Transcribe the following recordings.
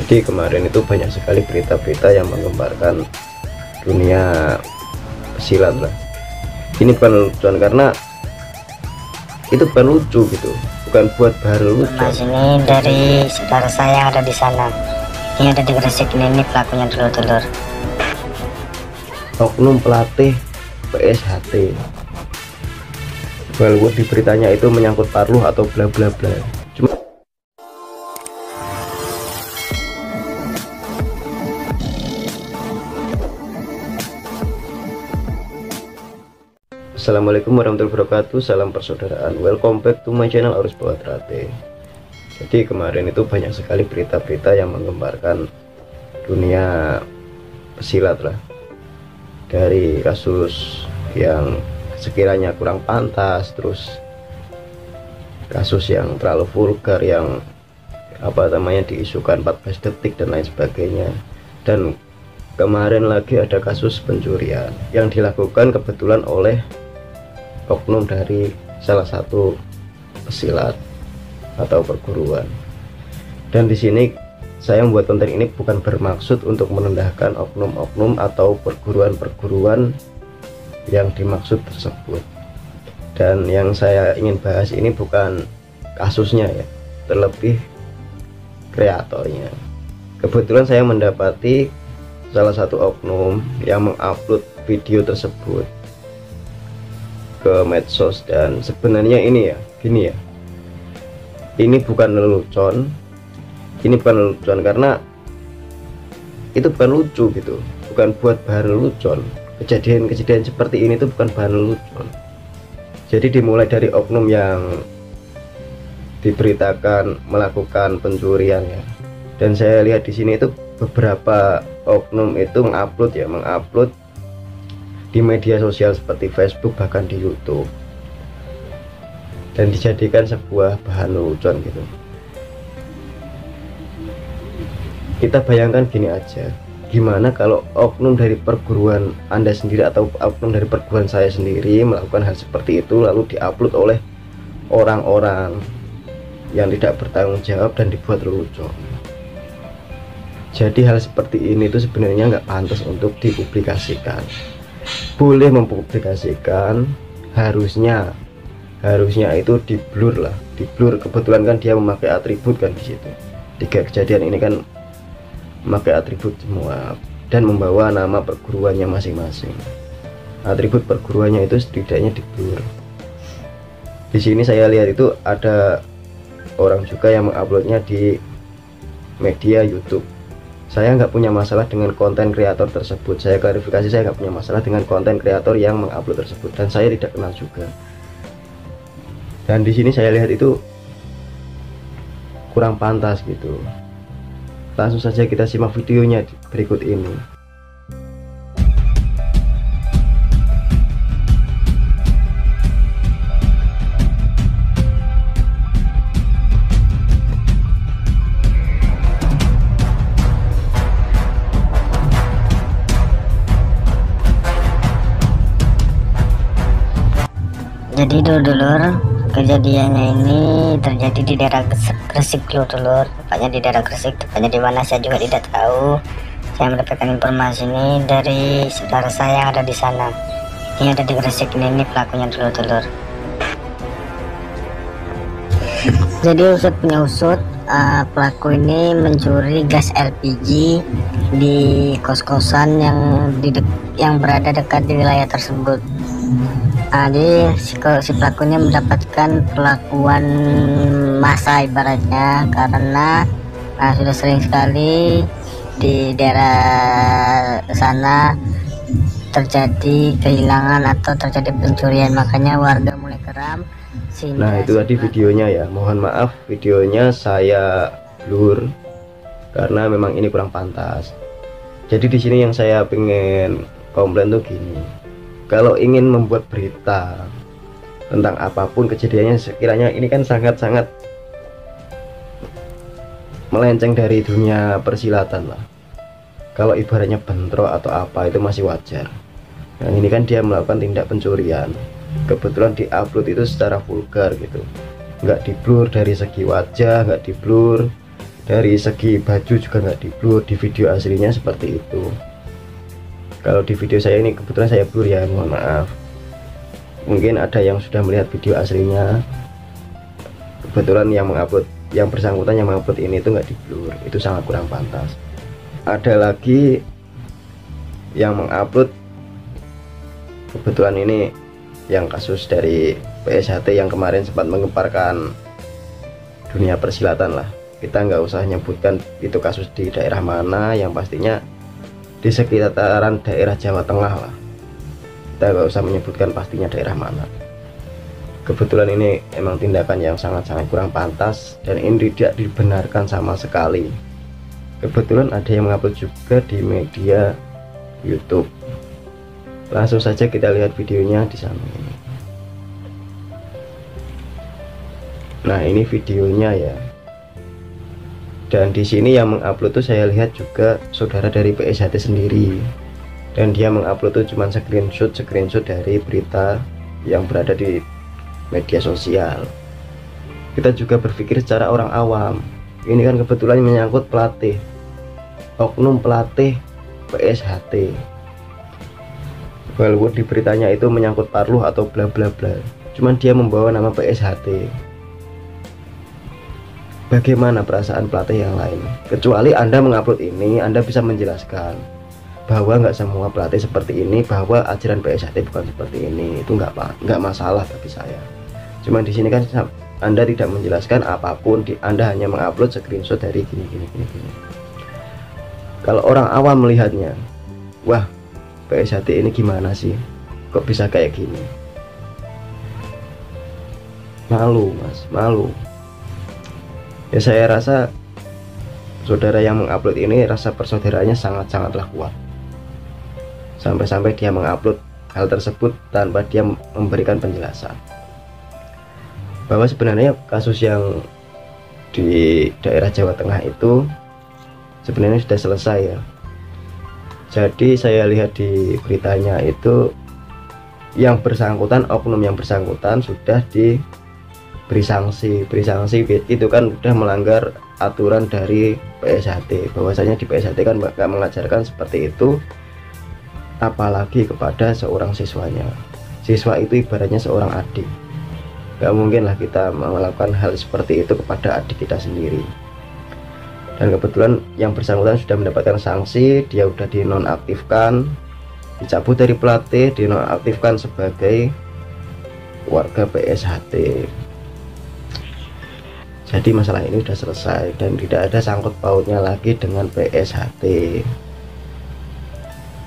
Jadi kemarin itu banyak sekali berita-berita yang menggemparkan dunia pesilat lah. Ini bukan lucuan, karena itu bukan lucu gitu, bukan buat baru lucu. Mas, ini dari saudara saya yang ada di sana. Ini ada di Gresik, ini pelakunya dulur-dulur. Oknum pelatih PSHT. Walaupun di beritanya itu menyangkut parluh atau bla bla bla. Cuma Assalamualaikum warahmatullahi wabarakatuh. Salam persaudaraan. Welcome back to my channel Arus Bawah Trate. Jadi kemarin itu banyak sekali berita-berita yang menggemparkan dunia pesilat lah, dari kasus yang sekiranya kurang pantas, terus kasus yang terlalu vulgar yang diisukan 14 detik dan lain sebagainya. Dan kemarin lagi ada kasus pencurian yang dilakukan kebetulan oleh oknum dari salah satu pesilat atau perguruan. Dan di sini saya membuat konten ini bukan bermaksud untuk merendahkan oknum-oknum atau perguruan-perguruan yang dimaksud tersebut. Dan yang saya ingin bahas ini bukan kasusnya ya, terlebih kreatornya. Kebetulan saya mendapati salah satu oknum yang mengupload video tersebut ke medsos. Dan sebenarnya ini ya, gini ya, ini bukan lelucon, karena itu bukan lucu gitu, bukan buat bahan lelucon. Kejadian-kejadian seperti ini tuh bukan bahan lelucon. Jadi dimulai dari oknum yang diberitakan melakukan pencurian ya. Dan saya lihat di sini itu beberapa oknum itu mengupload di media sosial seperti Facebook, bahkan di YouTube, dan dijadikan sebuah bahan lelucon gitu. Kita bayangkan gini aja, gimana kalau oknum dari perguruan Anda sendiri atau oknum dari perguruan saya sendiri melakukan hal seperti itu, lalu diupload oleh orang-orang yang tidak bertanggung jawab dan dibuat lelucon. Jadi hal seperti ini tuh sebenarnya nggak pantas untuk dipublikasikan. Boleh mempublikasikan, harusnya itu di blur lah, di blur. Kebetulan kan dia memakai atribut kan di situ. 3 kejadian ini kan memakai atribut semua dan membawa nama perguruannya masing-masing. Atribut perguruannya itu setidaknya di blur. Di sini saya lihat itu ada orang juga yang menguploadnya di media YouTube. Saya nggak punya masalah dengan konten kreator tersebut. Saya klarifikasi, saya nggak punya masalah dengan konten kreator yang mengupload tersebut, dan saya tidak kenal juga. Dan di sini saya lihat itu kurang pantas gitu. Langsung saja kita simak videonya berikut ini. Jadi dulur-dulur, kejadiannya ini terjadi di daerah Gresik dulur-dulur, tepatnya di daerah Gresik. Tepatnya di mana saya juga tidak tahu. Saya mendapatkan informasi ini dari saudara saya yang ada di sana. Ini ada di Gresik, ini pelakunya dulur-dulur. Jadi usut punya usut, pelaku ini mencuri gas LPG di kos-kosan yang berada dekat di wilayah tersebut. Jadi si pelakunya mendapatkan perlakuan massa ibaratnya, karena sudah sering sekali di daerah sana terjadi kehilangan atau terjadi pencurian, makanya warga mulai geram. Nah itu tadi videonya ya, mohon maaf videonya saya blur karena memang ini kurang pantas. Jadi di sini yang saya pengen komplain tuh gini, kalau ingin membuat berita tentang apapun kejadiannya, sekiranya ini kan sangat-sangat melenceng dari dunia persilatan lah. Kalau ibaratnya bentrok atau apa itu masih wajar. Nah ini kan dia melakukan tindak pencurian, kebetulan diupload itu secara vulgar gitu, nggak di blur dari segi wajah, nggak di blur Dari segi baju juga nggak di blur, di video aslinya seperti itu. Kalau di video saya ini kebetulan saya blur ya, mohon maaf. Mungkin ada yang sudah melihat video aslinya, kebetulan yang bersangkutan yang mengupload ini itu nggak di blur, itu sangat kurang pantas. Ada lagi yang mengupload, kebetulan ini yang kasus dari PSHT yang kemarin sempat menggemparkan dunia persilatan lah. Kita nggak usah nyebutkan itu kasus di daerah mana, yang pastinya di sekitaran daerah Jawa Tengah lah. Kita nggak usah menyebutkan pastinya daerah mana. Kebetulan ini emang tindakan yang sangat-sangat kurang pantas dan ini tidak dibenarkan sama sekali. Kebetulan ada yang mengupload juga di media YouTube. Langsung saja kita lihat videonya di sana ini. Nah, ini videonya ya. Dan di sini yang mengupload tuh saya lihat juga saudara dari PSHT sendiri. Dan dia mengupload tuh cuman screenshot dari berita yang berada di media sosial. Kita juga berpikir secara orang awam. Ini kan kebetulan menyangkut pelatih, oknum pelatih PSHT. Walaupun di beritanya itu menyangkut Parluh atau bla bla bla, cuman dia membawa nama PSHT. Bagaimana perasaan pelatih yang lain? Kecuali Anda mengupload ini, Anda bisa menjelaskan bahwa nggak semua pelatih seperti ini, bahwa ajaran PSHT bukan seperti ini. Itu nggak masalah bagi saya. Cuman di sini kan Anda tidak menjelaskan apapun, Anda hanya mengupload screenshot dari gini. Kalau orang awam melihatnya, wah, PSHT ini gimana sih? Kok bisa kayak gini? Malu mas, malu. Ya saya rasa saudara yang mengupload ini rasa persaudaraannya sangatlah kuat. Sampai-sampai dia mengupload hal tersebut tanpa dia memberikan penjelasan. Bahwa sebenarnya kasus yang di daerah Jawa Tengah itu sebenarnya sudah selesai ya. Jadi saya lihat di beritanya itu yang bersangkutan, oknum yang bersangkutan sudah diberi sanksi itu kan sudah melanggar aturan dari PSHT. Bahwasanya di PSHT kan nggak mengajarkan seperti itu, apalagi kepada seorang siswanya. Siswa itu ibaratnya seorang adik, nggak mungkin lah kita melakukan hal seperti itu kepada adik kita sendiri. Dan kebetulan yang bersangkutan sudah mendapatkan sanksi, dia sudah dinonaktifkan, dicabut dari pelatih, dinonaktifkan sebagai warga PSHT. Jadi masalah ini sudah selesai dan tidak ada sangkut pautnya lagi dengan PSHT.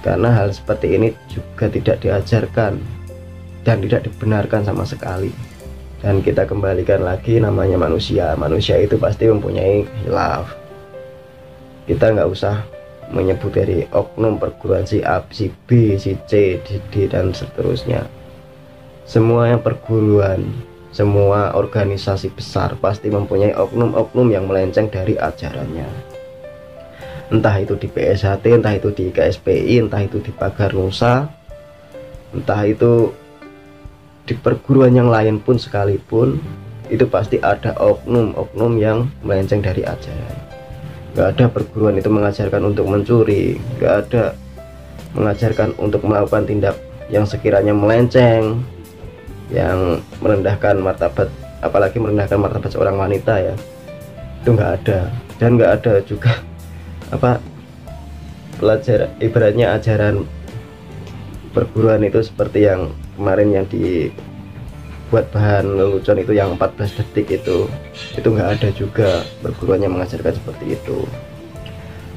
Karena hal seperti ini juga tidak diajarkan dan tidak dibenarkan sama sekali. Dan kita kembalikan lagi, namanya manusia. Manusia itu pasti mempunyai khilaf. Kita nggak usah menyebut dari oknum perguruan si A, si B, si C, si D, dan seterusnya. Semua yang perguruan, semua organisasi besar pasti mempunyai oknum-oknum yang melenceng dari ajarannya. Entah itu di PSHT, entah itu di KSPI, entah itu di Pagar Nusa, entah itu di perguruan yang lain pun sekalipun, itu pasti ada oknum-oknum yang melenceng dari ajaran. Gak ada perguruan itu mengajarkan untuk mencuri, gak ada mengajarkan untuk melakukan tindak yang sekiranya melenceng, yang merendahkan martabat, apalagi merendahkan martabat seorang wanita ya. Itu nggak ada. Dan nggak ada juga pelajaran, ibaratnya ajaran perguruan itu seperti yang kemarin yang dibuat bahan lelucon itu, yang 14 detik itu nggak ada juga perguruan yang mengajarkan seperti itu.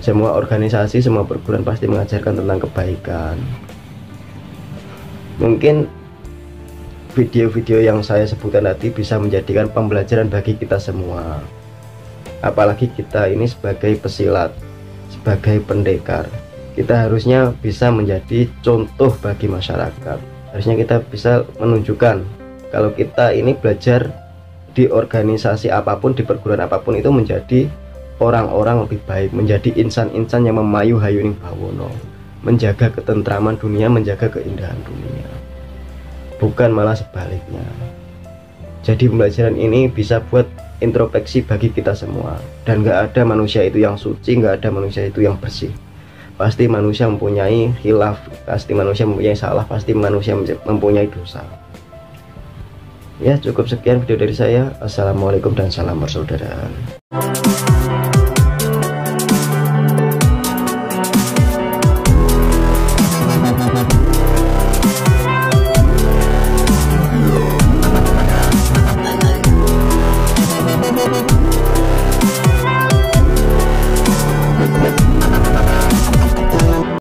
Semua organisasi, semua perguruan pasti mengajarkan tentang kebaikan. Mungkin video-video yang saya sebutkan tadi bisa menjadikan pembelajaran bagi kita semua. Apalagi kita ini sebagai pesilat, sebagai pendekar, kita harusnya bisa menjadi contoh bagi masyarakat. Harusnya kita bisa menunjukkan kalau kita ini belajar di organisasi apapun, di perguruan apapun, itu menjadi orang-orang lebih baik, menjadi insan-insan yang memayu hayuning bawono, menjaga ketentraman dunia, menjaga keindahan dunia, bukan malah sebaliknya. Jadi pembelajaran ini bisa buat introspeksi bagi kita semua. Dan nggak ada manusia itu yang suci, nggak ada manusia itu yang bersih. Pasti manusia mempunyai khilaf, pasti manusia mempunyai salah, pasti manusia mempunyai dosa. Ya, cukup sekian video dari saya. Assalamualaikum dan salam persaudaraan.